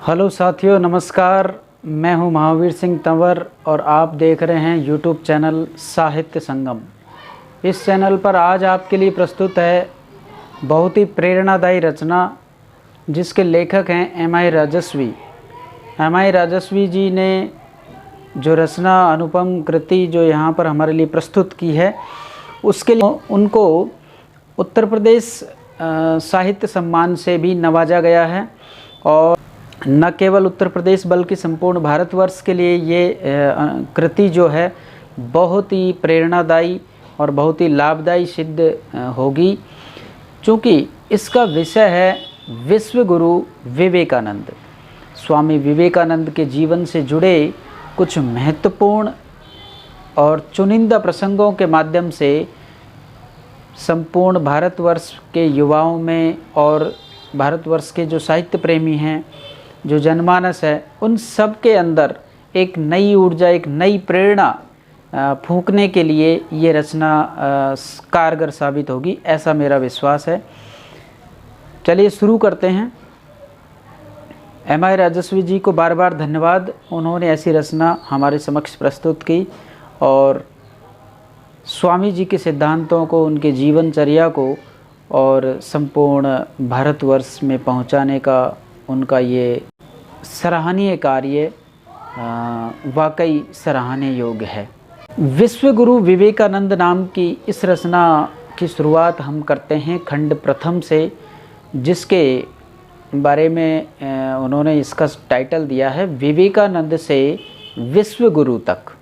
Hello साथियों, नमस्कार। मैं हूं महावीर सिंह तंवर और आप देख रहे हैं यूट्यूब चैनल साहित्य संगम। इस चैनल पर आज आपके लिए प्रस्तुत है बहुत ही प्रेरणादायी रचना, जिसके लेखक हैं एम.आई. राजस्वी। एम.आई. राजस्वी जी ने जो रचना अनुपम कृति जो यहाँ पर हमारे लिए प्रस्तुत की है, उसके लिए उनको उत्तर प्रदेश साहित्य सम्मान से भी नवाजा गया है। और न केवल उत्तर प्रदेश बल्कि संपूर्ण भारतवर्ष के लिए ये कृति जो है बहुत ही प्रेरणादायी और बहुत ही लाभदायी सिद्ध होगी, क्योंकि इसका विषय है विश्व गुरु विवेकानंद। स्वामी विवेकानंद के जीवन से जुड़े कुछ महत्वपूर्ण और चुनिंदा प्रसंगों के माध्यम से संपूर्ण भारतवर्ष के युवाओं में और भारतवर्ष के जो साहित्य प्रेमी हैं, जो जनमानस है, उन सब के अंदर एक नई ऊर्जा, एक नई प्रेरणा फूंकने के लिए ये रचना कारगर साबित होगी, ऐसा मेरा विश्वास है। चलिए शुरू करते हैं। एम.आई. राजस्वी जी को बार बार धन्यवाद, उन्होंने ऐसी रचना हमारे समक्ष प्रस्तुत की और स्वामी जी के सिद्धांतों को, उनके जीवनचर्या को और संपूर्ण भारतवर्ष में पहुंचाने का उनका ये सराहनीय कार्य वाकई सराहनीय योग्य है। विश्व गुरु विवेकानंद नाम की इस रचना की शुरुआत हम करते हैं खंड प्रथम से, जिसके बारे में उन्होंने इसका टाइटल दिया है विवेकानंद से विश्व गुरु तक।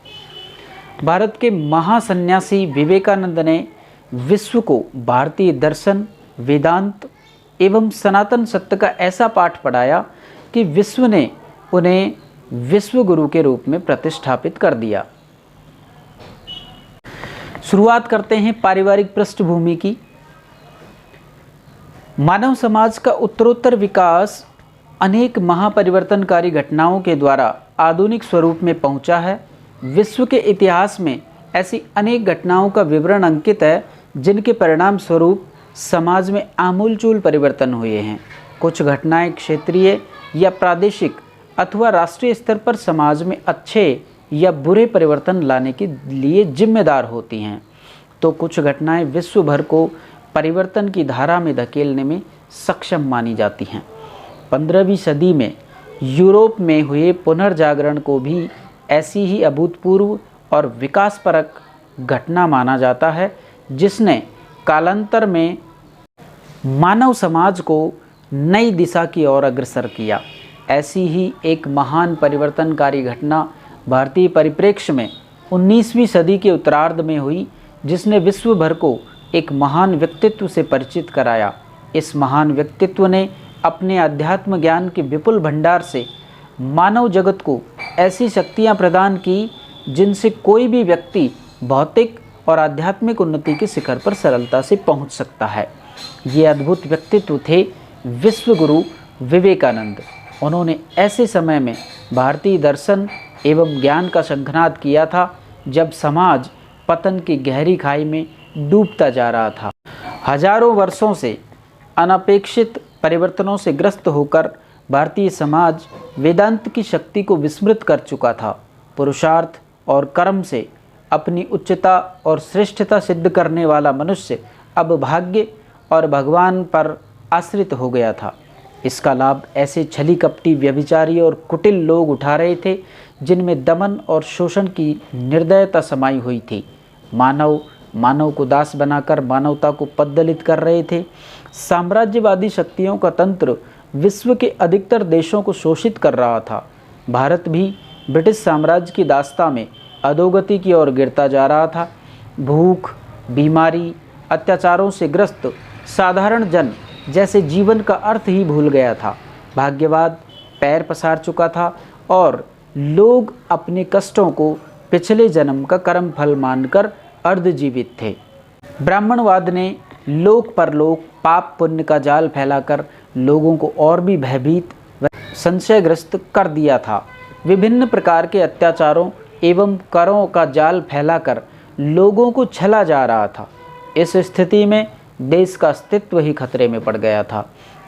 भारत के महासन्यासी विवेकानंद ने विश्व को भारतीय दर्शन, वेदांत एवं सनातन सत्य का ऐसा पाठ पढ़ाया कि विश्व ने उन्हें विश्व गुरु के रूप में प्रतिष्ठापित कर दिया। शुरुआत करते हैं पारिवारिक पृष्ठभूमि की। मानव समाज का उत्तरोत्तर विकास अनेक महापरिवर्तनकारी घटनाओं के द्वारा आधुनिक स्वरूप में पहुंचा है। विश्व के इतिहास में ऐसी अनेक घटनाओं का विवरण अंकित है, जिनके परिणाम स्वरूप समाज में आमूलचूल परिवर्तन हुए हैं। कुछ घटनाएं क्षेत्रीय या प्रादेशिक अथवा राष्ट्रीय स्तर पर समाज में अच्छे या बुरे परिवर्तन लाने के लिए जिम्मेदार होती हैं, तो कुछ घटनाएं विश्व भर को परिवर्तन की धारा में धकेलने में सक्षम मानी जाती हैं। 15वीं सदी में यूरोप में हुए पुनर्जागरण को भी ऐसी ही अभूतपूर्व और विकासपरक घटना माना जाता है, जिसने कालांतर में मानव समाज को नई दिशा की ओर अग्रसर किया। ऐसी ही एक महान परिवर्तनकारी घटना भारतीय परिप्रेक्ष्य में 19वीं सदी के उत्तरार्ध में हुई, जिसने विश्व भर को एक महान व्यक्तित्व से परिचित कराया। इस महान व्यक्तित्व ने अपने अध्यात्म ज्ञान के विपुल भंडार से मानव जगत को ऐसी शक्तियाँ प्रदान की, जिनसे कोई भी व्यक्ति भौतिक और आध्यात्मिक उन्नति के शिखर पर सरलता से पहुंच सकता है। ये अद्भुत व्यक्तित्व थे विश्व गुरु विवेकानंद। उन्होंने ऐसे समय में भारतीय दर्शन एवं ज्ञान का शंखनाद किया था, जब समाज पतन की गहरी खाई में डूबता जा रहा था। हजारों वर्षों से अनपेक्षित परिवर्तनों से ग्रस्त होकर भारतीय समाज वेदांत की शक्ति को विस्मृत कर चुका था। पुरुषार्थ और कर्म से अपनी उच्चता और श्रेष्ठता सिद्ध करने वाला मनुष्य अब भाग्य और भगवान पर आश्रित हो गया था। इसका लाभ ऐसे छली कपटी, व्यभिचारी और कुटिल लोग उठा रहे थे, जिनमें दमन और शोषण की निर्दयता समाई हुई थी। मानव को दास बनाकर मानवता को पददलित कर रहे थे। साम्राज्यवादी शक्तियों का तंत्र विश्व के अधिकतर देशों को शोषित कर रहा था। भारत भी ब्रिटिश साम्राज्य की दास्ता में अधोगति की ओर गिरता जा रहा था। भूख, बीमारी, अत्याचारों से ग्रस्त साधारण जन जैसे जीवन का अर्थ ही भूल गया था। भाग्यवाद पैर पसार चुका था और लोग अपने कष्टों को पिछले जन्म का कर्म फल मानकर अर्धजीवित थे। ब्राह्मणवाद ने लोक परलोक पाप पुण्य का जाल फैलाकर लोगों को और भी भयभीत व संशयग्रस्त कर दिया था। विभिन्न प्रकार के अत्याचारों एवं करों का जाल फैलाकर लोगों को छला जा रहा था। इस स्थिति में देश का अस्तित्व ही खतरे में पड़ गया था।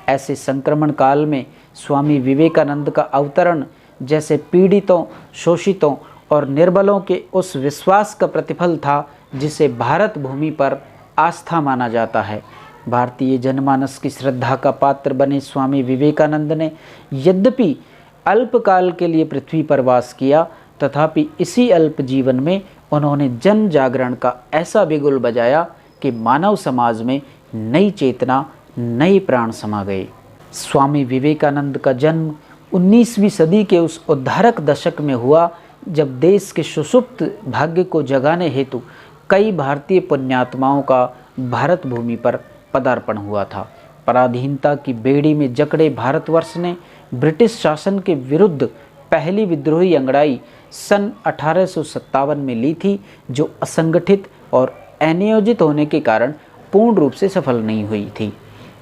ऐसे संक्रमण काल में स्वामी विवेकानंद का अवतरण जैसे पीड़ितों, शोषितों और निर्बलों के उस विश्वास का प्रतिफल था जिसे भारत भूमि पर आस्था माना जाता है। भारतीय जनमानस की श्रद्धा का पात्र बने स्वामी विवेकानंद ने यद्यपि अल्पकाल के लिए पृथ्वी पर वास किया, तथापि इसी अल्प जीवन में उन्होंने जन जागरण का ऐसा बिगुल बजाया कि मानव समाज में नई चेतना, नए प्राण समा गए। स्वामी विवेकानंद का जन्म 19वीं सदी के उस उद्धारक दशक में हुआ जब देश के सुषुप्त भाग्य को जगाने हेतु कई भारतीय पुण्यात्माओं का भारत भूमि पर पदार्पण हुआ था। पराधीनता की बेड़ी में जकड़े भारतवर्ष ने ब्रिटिश शासन के विरुद्ध पहली विद्रोही अंगड़ाई सन 1857 में ली थी, जो असंगठित और अनियोजित होने के कारण पूर्ण रूप से सफल नहीं हुई थी।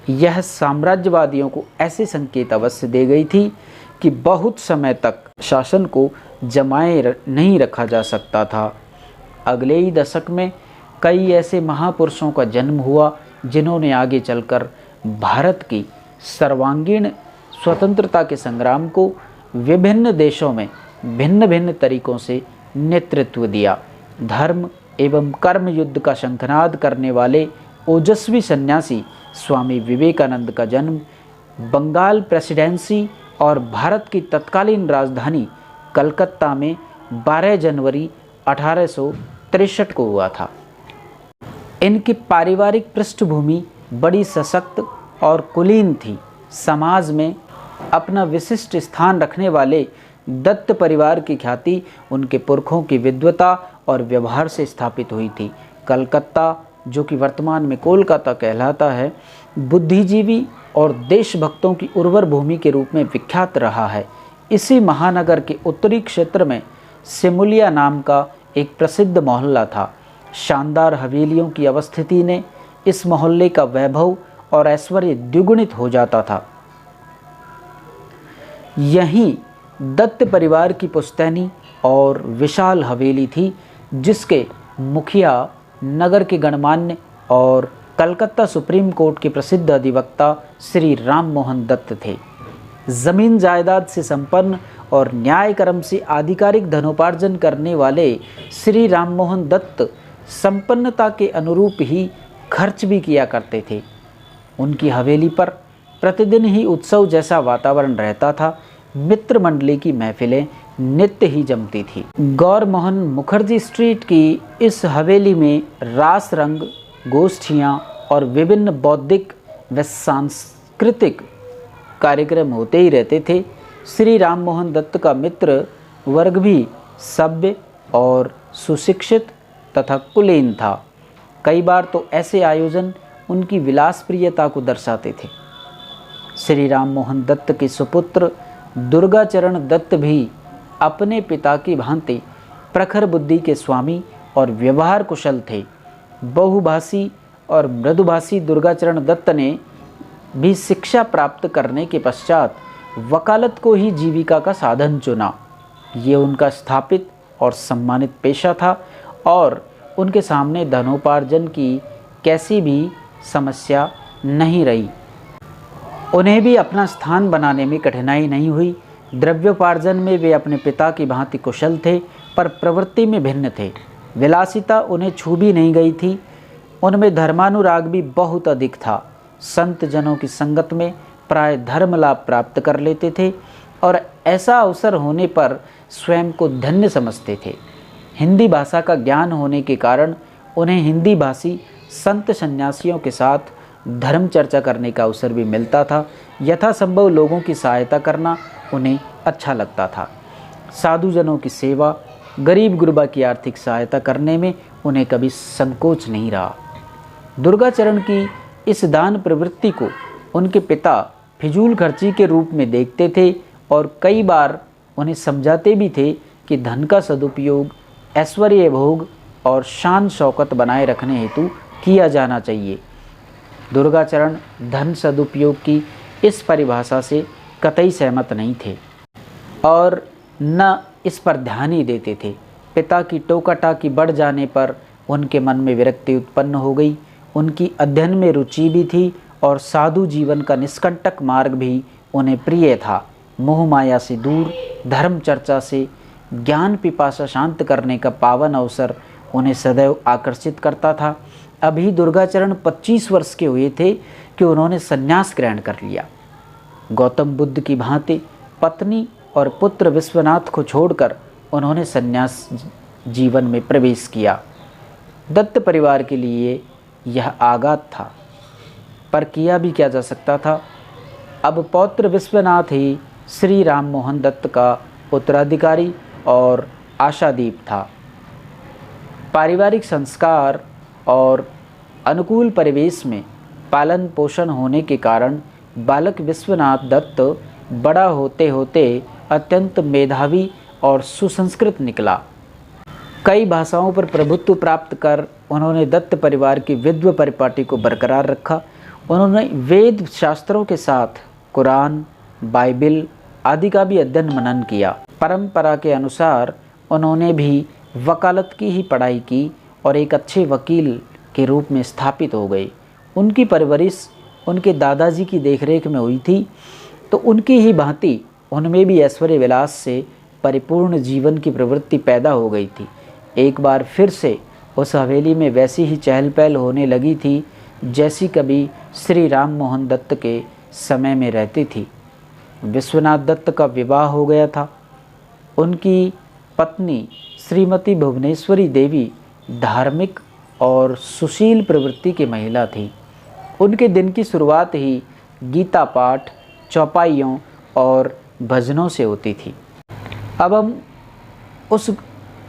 यह साम्राज्यवादियों को ऐसे संकेत अवश्य दे गई थी कि बहुत समय तक शासन को जमाए नहीं रखा जा सकता था। अगले ही दशक में कई ऐसे महापुरुषों का जन्म हुआ जिन्होंने आगे चलकर भारत की सर्वांगीण स्वतंत्रता के संग्राम को विभिन्न देशों में भिन्न भिन्न तरीकों से नेतृत्व दिया। धर्म एवं कर्म युद्ध का शंखनाद करने वाले ओजस्वी सन्यासी स्वामी विवेकानंद का जन्म बंगाल प्रेसिडेंसी और भारत की तत्कालीन राजधानी कलकत्ता में 12 जनवरी 1863 को हुआ था। इनकी पारिवारिक पृष्ठभूमि बड़ी सशक्त और कुलीन थी। समाज में अपना विशिष्ट स्थान रखने वाले दत्त परिवार की ख्याति उनके पुरखों की विद्वता और व्यवहार से स्थापित हुई थी। कलकत्ता, जो कि वर्तमान में कोलकाता कहलाता है, बुद्धिजीवी और देशभक्तों की उर्वर भूमि के रूप में विख्यात रहा है। इसी महानगर के उत्तरी क्षेत्र में सिमुलिया नाम का एक प्रसिद्ध मोहल्ला था। शानदार हवेलियों की अवस्थिति ने इस मोहल्ले का वैभव और ऐश्वर्य द्विगुणित हो जाता था। यहीं दत्त परिवार की पुश्तैनी और विशाल हवेली थी, जिसके मुखिया नगर के गणमान्य और कलकत्ता सुप्रीम कोर्ट के प्रसिद्ध अधिवक्ता श्री राम मोहन दत्त थे। जमीन जायदाद से संपन्न और न्याय कर्म से आधिकारिक धनोपार्जन करने वाले श्री राम मोहन दत्त संपन्नता के अनुरूप ही खर्च भी किया करते थे। उनकी हवेली पर प्रतिदिन ही उत्सव जैसा वातावरण रहता था। मित्र मंडली की महफिलें नित्य ही जमती थी। गौर मोहन मुखर्जी स्ट्रीट की इस हवेली में रास रंग, गोष्ठियाँ और विभिन्न बौद्धिक व सांस्कृतिक कार्यक्रम होते ही रहते थे। श्री राम मोहन दत्त का मित्र वर्ग भी सभ्य और सुशिक्षित तथा कुलीन था। कई बार तो ऐसे आयोजन उनकी विलासप्रियता को दर्शाते थे। श्री राम मोहन दत्त के सुपुत्र दुर्गाचरण दत्त भी अपने पिता की भांति प्रखर बुद्धि के स्वामी और व्यवहार कुशल थे। बहुभाषी और मृदुभाषी दुर्गाचरण दत्त ने भी शिक्षा प्राप्त करने के पश्चात वकालत को ही जीविका का साधन चुना। ये उनका स्थापित और सम्मानित पेशा था और उनके सामने धनोपार्जन की कैसी भी समस्या नहीं रही। उन्हें भी अपना स्थान बनाने में कठिनाई नहीं हुई। द्रव्योपार्जन में वे अपने पिता की भांति कुशल थे, पर प्रवृत्ति में भिन्न थे। विलासिता उन्हें छू भी नहीं गई थी। उनमें धर्मानुराग भी बहुत अधिक था। संत जनों की संगत में प्राय धर्म लाभ प्राप्त कर लेते थे और ऐसा अवसर होने पर स्वयं को धन्य समझते थे। हिंदी भाषा का ज्ञान होने के कारण उन्हें हिंदी भाषी संत सन्यासियों के साथ धर्म चर्चा करने का अवसर भी मिलता था। यथासंभव लोगों की सहायता करना उन्हें अच्छा लगता था। साधुजनों की सेवा, गरीब गुरबा की आर्थिक सहायता करने में उन्हें कभी संकोच नहीं रहा। दुर्गाचरण की इस दान प्रवृत्ति को उनके पिता फिजूल खर्ची के रूप में देखते थे और कई बार उन्हें समझाते भी थे कि धन का सदुपयोग ऐश्वर्य भोग और शान शौकत बनाए रखने हेतु किया जाना चाहिए। दुर्गाचरण धन सदुपयोग की इस परिभाषा से कतई सहमत नहीं थे और न इस पर ध्यान ही देते थे। पिता की टोका-टाकी बढ़ जाने पर उनके मन में विरक्ति उत्पन्न हो गई। उनकी अध्ययन में रुचि भी थी और साधु जीवन का निष्कंटक मार्ग भी उन्हें प्रिय था। मोह माया से दूर, धर्म चर्चा से ज्ञान पिपासा शांत करने का पावन अवसर उन्हें सदैव आकर्षित करता था। अभी दुर्गाचरण 25 वर्ष के हुए थे कि उन्होंने संन्यास ग्रहण कर लिया। गौतम बुद्ध की भांति पत्नी और पुत्र विश्वनाथ को छोड़कर उन्होंने संन्यास जीवन में प्रवेश किया। दत्त परिवार के लिए यह आघात था, पर किया भी क्या जा सकता था। अब पौत्र विश्वनाथ ही श्री राम मोहन दत्त का उत्तराधिकारी और आशादीप था। पारिवारिक संस्कार और अनुकूल परिवेश में पालन पोषण होने के कारण बालक विश्वनाथ दत्त बड़ा होते होते अत्यंत मेधावी और सुसंस्कृत निकला। कई भाषाओं पर प्रभुत्व प्राप्त कर उन्होंने दत्त परिवार की विद्व परिपाटी को बरकरार रखा। उन्होंने वेद शास्त्रों के साथ कुरान, बाइबिल आदि का भी अध्ययन मनन किया। परंपरा के अनुसार उन्होंने भी वकालत की ही पढ़ाई की और एक अच्छे वकील के रूप में स्थापित हो गए। उनकी परवरिश उनके दादाजी की देखरेख में हुई थी, तो उनकी ही भांति उनमें भी ऐश्वर्य विलास से परिपूर्ण जीवन की प्रवृत्ति पैदा हो गई थी। एक बार फिर से उस हवेली में वैसी ही चहल पहल होने लगी थी जैसी कभी श्री राम मोहन दत्त के समय में रहती थी। विश्वनाथ दत्त का विवाह हो गया था। उनकी पत्नी श्रीमती भुवनेश्वरी देवी धार्मिक और सुशील प्रवृत्ति की महिला थी। उनके दिन की शुरुआत ही गीता पाठ, चौपाइयों और भजनों से होती थी। अब हम उस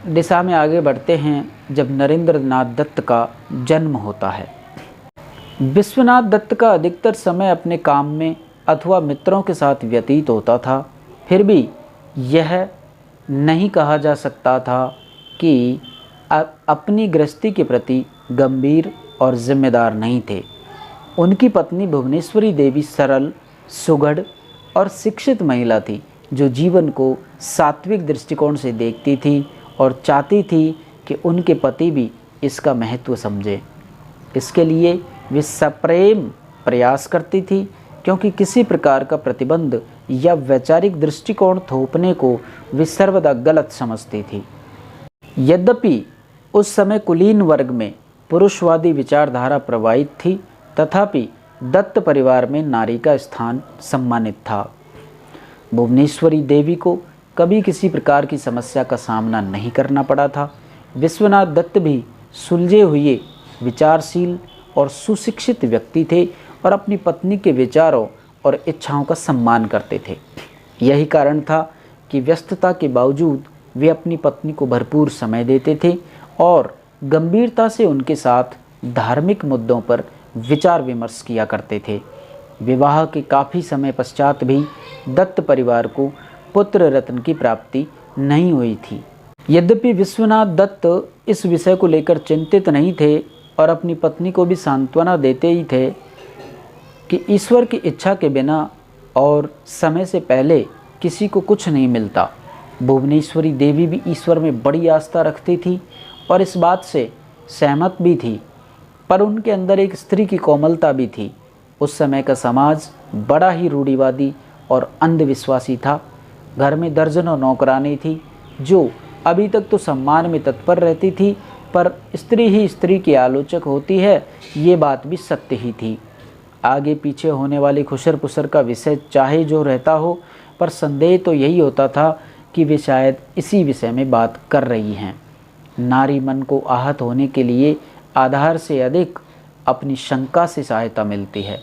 दिशा में आगे बढ़ते हैं जब नरेंद्र नाथ दत्त का जन्म होता है। विश्वनाथ दत्त का अधिकतर समय अपने काम में अथवा मित्रों के साथ व्यतीत होता था। फिर भी यह नहीं कहा जा सकता था कि अपनी गृहस्थी के प्रति गंभीर और जिम्मेदार नहीं थे। उनकी पत्नी भुवनेश्वरी देवी सरल, सुघड़ और शिक्षित महिला थी, जो जीवन को सात्विक दृष्टिकोण से देखती थी और चाहती थी कि उनके पति भी इसका महत्व समझें। इसके लिए वे सप्रेम प्रयास करती थी, क्योंकि किसी प्रकार का प्रतिबंध या वैचारिक दृष्टिकोण थोपने को वे सर्वदा गलत समझती थी। यद्यपि उस समय कुलीन वर्ग में पुरुषवादी विचारधारा प्रवाहित थी, तथापि दत्त परिवार में नारी का स्थान सम्मानित था। भुवनेश्वरी देवी को कभी किसी प्रकार की समस्या का सामना नहीं करना पड़ा था। विश्वनाथ दत्त भी सुलझे हुए, विचारशील और सुशिक्षित व्यक्ति थे और अपनी पत्नी के विचारों और इच्छाओं का सम्मान करते थे। यही कारण था कि व्यस्तता के बावजूद वे अपनी पत्नी को भरपूर समय देते थे और गंभीरता से उनके साथ धार्मिक मुद्दों पर विचार विमर्श किया करते थे। विवाह के काफ़ी समय पश्चात भी दत्त परिवार को पुत्र रत्न की प्राप्ति नहीं हुई थी। यद्यपि विश्वनाथ दत्त इस विषय को लेकर चिंतित नहीं थे और अपनी पत्नी को भी सांत्वना देते ही थे कि ईश्वर की इच्छा के बिना और समय से पहले किसी को कुछ नहीं मिलता। भुवनेश्वरी देवी भी ईश्वर में बड़ी आस्था रखती थी और इस बात से सहमत भी थी, पर उनके अंदर एक स्त्री की कोमलता भी थी। उस समय का समाज बड़ा ही रूढ़िवादी और अंधविश्वासी था। घर में दर्जनों नौकरानी थी जो अभी तक तो सम्मान में तत्पर रहती थी, पर स्त्री ही स्त्री की आलोचक होती है, ये बात भी सत्य ही थी। आगे पीछे होने वाली खुसर पुसर का विषय चाहे जो रहता हो, पर संदेह तो यही होता था कि वे शायद इसी विषय में बात कर रही हैं। नारी मन को आहत होने के लिए आधार से अधिक अपनी शंका से सहायता मिलती है।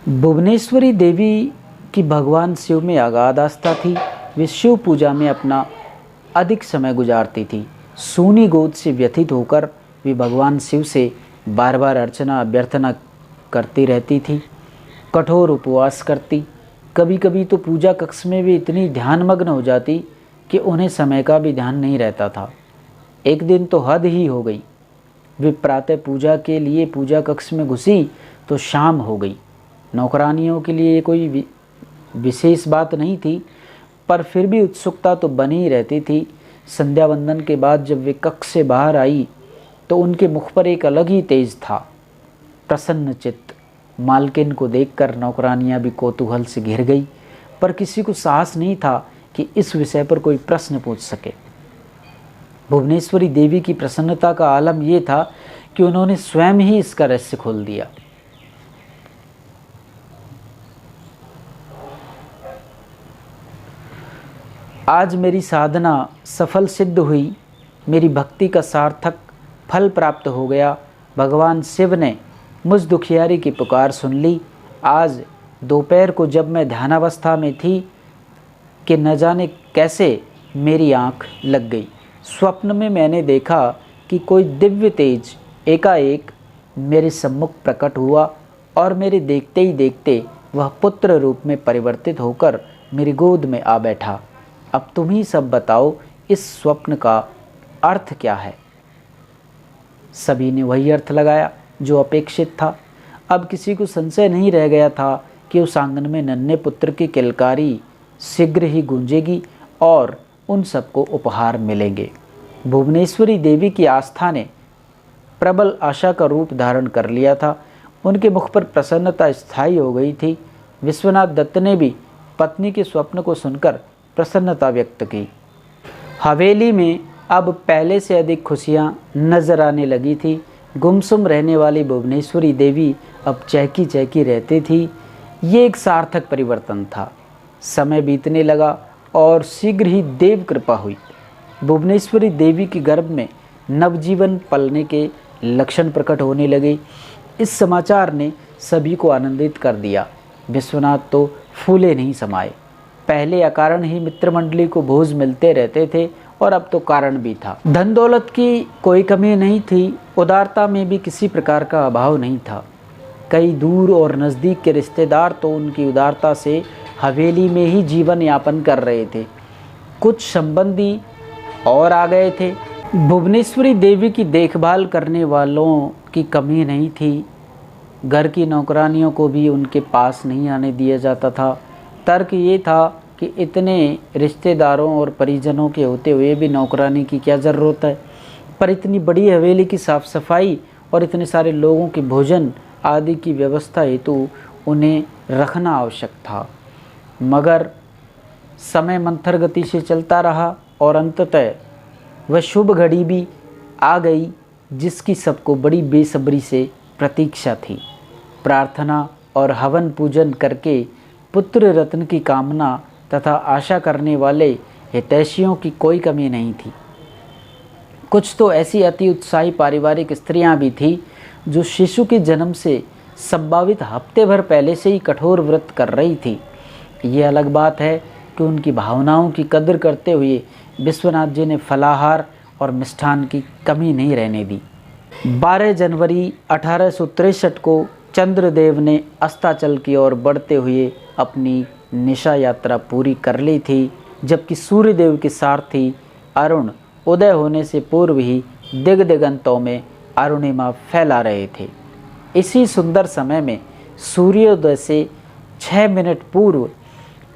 भुवनेश्वरी देवी की भगवान शिव में अगाध आस्था थी। वे शिव पूजा में अपना अधिक समय गुजारती थी। सूनी गोद से व्यथित होकर वे भगवान शिव से बार बार अर्चना अभ्यर्थना करती रहती थी। कठोर उपवास करती। कभी कभी तो पूजा कक्ष में भी इतनी ध्यानमग्न हो जाती कि उन्हें समय का भी ध्यान नहीं रहता था। एक दिन तो हद ही हो गई। वे प्रातः पूजा के लिए पूजा कक्ष में घुसी तो शाम हो गई। नौकरानियों के लिए कोई विशेष बात नहीं थी, पर फिर भी उत्सुकता तो बनी ही रहती थी। संध्या वंदन के बाद जब वे कक्ष से बाहर आई तो उनके मुख पर एक अलग ही तेज था। प्रसन्न चित्त मालकिन को देखकर नौकरानियां भी कौतूहल से घिर गई। पर किसी को साहस नहीं था कि इस विषय पर कोई प्रश्न पूछ सके। भुवनेश्वरी देवी की प्रसन्नता का आलम ये था कि उन्होंने स्वयं ही इसका रहस्य खोल दिया। आज मेरी साधना सफल सिद्ध हुई, मेरी भक्ति का सार्थक फल प्राप्त हो गया। भगवान शिव ने मुझ दुखियारी की पुकार सुन ली। आज दोपहर को जब मैं ध्यानावस्था में थी कि न जाने कैसे मेरी आँख लग गई। स्वप्न में मैंने देखा कि कोई दिव्य तेज एकाएक मेरे सम्मुख प्रकट हुआ और मेरे देखते ही देखते वह पुत्र रूप में परिवर्तित होकर मेरी गोद में आ बैठा। अब तुम ही सब बताओ, इस स्वप्न का अर्थ क्या है? सभी ने वही अर्थ लगाया जो अपेक्षित था। अब किसी को संशय नहीं रह गया था कि उस आंगन में नन्हे पुत्र की किलकारी शीघ्र ही गूंजेगी और उन सबको उपहार मिलेंगे। भुवनेश्वरी देवी की आस्था ने प्रबल आशा का रूप धारण कर लिया था। उनके मुख पर प्रसन्नता स्थायी हो गई थी। विश्वनाथ दत्त ने भी पत्नी के स्वप्न को सुनकर प्रसन्नता व्यक्त की। हवेली में अब पहले से अधिक खुशियाँ नजर आने लगी थी। गुमसुम रहने वाली भुवनेश्वरी देवी अब चहकी चहकी रहती थी। ये एक सार्थक परिवर्तन था। समय बीतने लगा और शीघ्र ही देव कृपा हुई। भुवनेश्वरी देवी के गर्भ में नवजीवन पलने के लक्षण प्रकट होने लगे। इस समाचार ने सभी को आनंदित कर दिया। विश्वनाथ तो फूले नहीं समाये। पहले अकारण ही मित्रमंडली को भोज मिलते रहते थे और अब तो कारण भी था। धन दौलत की कोई कमी नहीं थी, उदारता में भी किसी प्रकार का अभाव नहीं था। कई दूर और नज़दीक के रिश्तेदार तो उनकी उदारता से हवेली में ही जीवन यापन कर रहे थे। कुछ संबंधी और आ गए थे। भुवनेश्वरी देवी की देखभाल करने वालों की कमी नहीं थी। घर की नौकरानियों को भी उनके पास नहीं आने दिया जाता था। तर्क ये था कि इतने रिश्तेदारों और परिजनों के होते हुए भी नौकरानी की क्या ज़रूरत है, पर इतनी बड़ी हवेली की साफ़ सफाई और इतने सारे लोगों के भोजन आदि की व्यवस्था हेतु उन्हें रखना आवश्यक था। मगर समय मंथर गति से चलता रहा और अंततः वह शुभ घड़ी भी आ गई जिसकी सबको बड़ी बेसब्री से प्रतीक्षा थी। प्रार्थना और हवन पूजन करके पुत्र रत्न की कामना तथा आशा करने वाले हितैषियों की कोई कमी नहीं थी। कुछ तो ऐसी अति उत्साही पारिवारिक स्त्रियां भी थीं जो शिशु के जन्म से संभावित हफ्ते भर पहले से ही कठोर व्रत कर रही थी। ये अलग बात है कि उनकी भावनाओं की कदर करते हुए विश्वनाथ जी ने फलाहार और मिष्ठान की कमी नहीं रहने दी। 12 जनवरी 1863 को चंद्रदेव ने अस्ताचल की ओर बढ़ते हुए अपनी निशा यात्रा पूरी कर ली थी, जबकि सूर्यदेव के सारथी अरुण उदय होने से पूर्व ही दिगंतों में अरुणिमा फैला रहे थे। इसी सुंदर समय में सूर्योदय से 6 मिनट पूर्व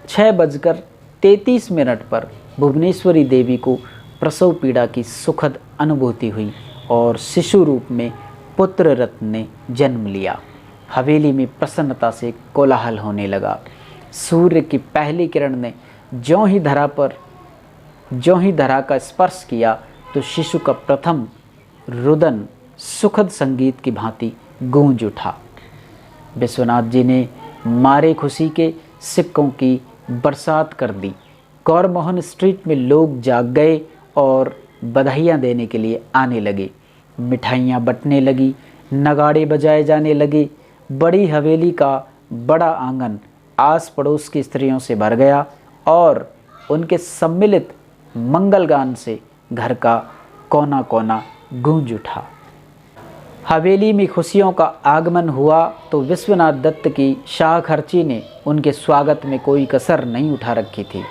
6:33 पर भुवनेश्वरी देवी को प्रसव पीड़ा की सुखद अनुभूति हुई और शिशु रूप में पुत्र रत्न ने जन्म लिया। हवेली में प्रसन्नता से कोलाहल होने लगा। सूर्य की पहली किरण ने ज्यों ही धरा का स्पर्श किया तो शिशु का प्रथम रुदन सुखद संगीत की भांति गूंज उठा। विश्वनाथ जी ने मारे खुशी के सिक्कों की बरसात कर दी। गौरमोहन स्ट्रीट में लोग जाग गए और बधाइयाँ देने के लिए आने लगे। मिठाइयाँ बंटने लगी, नगाड़े बजाए जाने लगे। बड़ी हवेली का बड़ा आंगन आस पड़ोस की स्त्रियों से भर गया और उनके सम्मिलित मंगलगान से घर का कोना कोना गूंज उठा। हवेली में खुशियों का आगमन हुआ तो विश्वनाथ दत्त की शाह खर्ची ने उनके स्वागत में कोई कसर नहीं उठा रखी थी।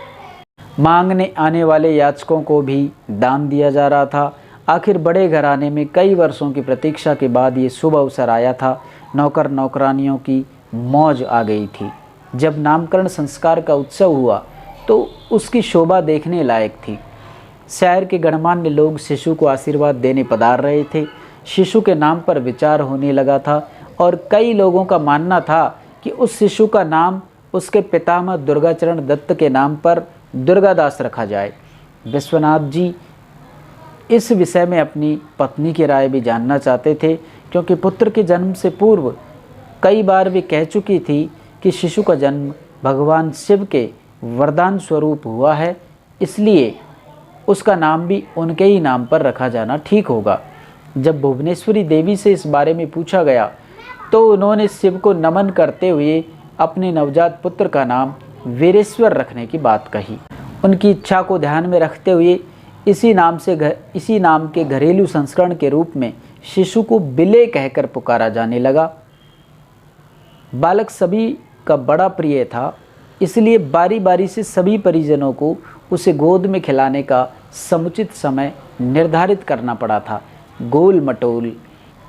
मांगने आने वाले याचकों को भी दान दिया जा रहा था। आखिर बड़े घराने में कई वर्षों की प्रतीक्षा के बाद ये शुभ अवसर आया था। नौकर नौकरानियों की मौज आ गई थी। जब नामकरण संस्कार का उत्सव हुआ तो उसकी शोभा देखने लायक थी। शहर के गणमान्य लोग शिशु को आशीर्वाद देने पधार रहे थे। शिशु के नाम पर विचार होने लगा था और कई लोगों का मानना था कि उस शिशु का नाम उसके पितामह दुर्गाचरण दत्त के नाम पर दुर्गादास रखा जाए। विश्वनाथ जी इस विषय में अपनी पत्नी की राय भी जानना चाहते थे, क्योंकि पुत्र के जन्म से पूर्व कई बार वे कह चुकी थी कि शिशु का जन्म भगवान शिव के वरदान स्वरूप हुआ है, इसलिए उसका नाम भी उनके ही नाम पर रखा जाना ठीक होगा। जब भुवनेश्वरी देवी से इस बारे में पूछा गया तो उन्होंने शिव को नमन करते हुए अपने नवजात पुत्र का नाम वीरेश्वर रखने की बात कही। उनकी इच्छा को ध्यान में रखते हुए इसी नाम के घरेलू संस्करण के रूप में शिशु को बिले कहकर पुकारा जाने लगा। बालक सभी का बड़ा प्रिय था, इसलिए बारी बारी से सभी परिजनों को उसे गोद में खिलाने का समुचित समय निर्धारित करना पड़ा था। गोल मटोल,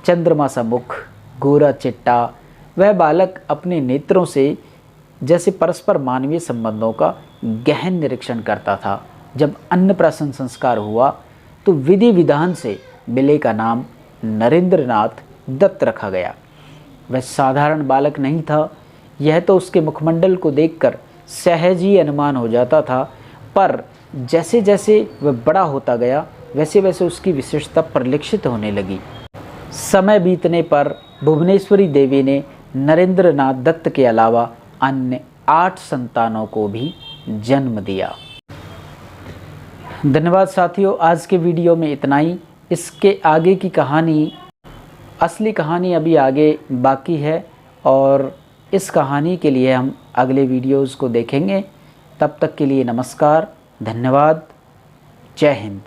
चंद्रमा सा मुख, गोरा चिट्टा, वह बालक अपने नेत्रों से जैसे परस्पर मानवीय संबंधों का गहन निरीक्षण करता था। जब अन्नप्राशन संस्कार हुआ तो विधि विधान से बिले का नाम नरेंद्रनाथ दत्त रखा गया। वह साधारण बालक नहीं था, यह तो उसके मुखमंडल को देखकर सहज ही अनुमान हो जाता था, पर जैसे जैसे वह बड़ा होता गया वैसे वैसे उसकी विशेषता परिलक्षित होने लगी। समय बीतने पर भुवनेश्वरी देवी ने नरेंद्रनाथ दत्त के अलावा अन्य 8 संतानों को भी जन्म दिया। धन्यवाद साथियों, आज के वीडियो में इतना ही। इसके आगे की कहानी, असली कहानी अभी आगे बाकी है और इस कहानी के लिए हम अगले वीडियोज़ को देखेंगे। तब तक के लिए नमस्कार, धन्यवाद, जय हिंद।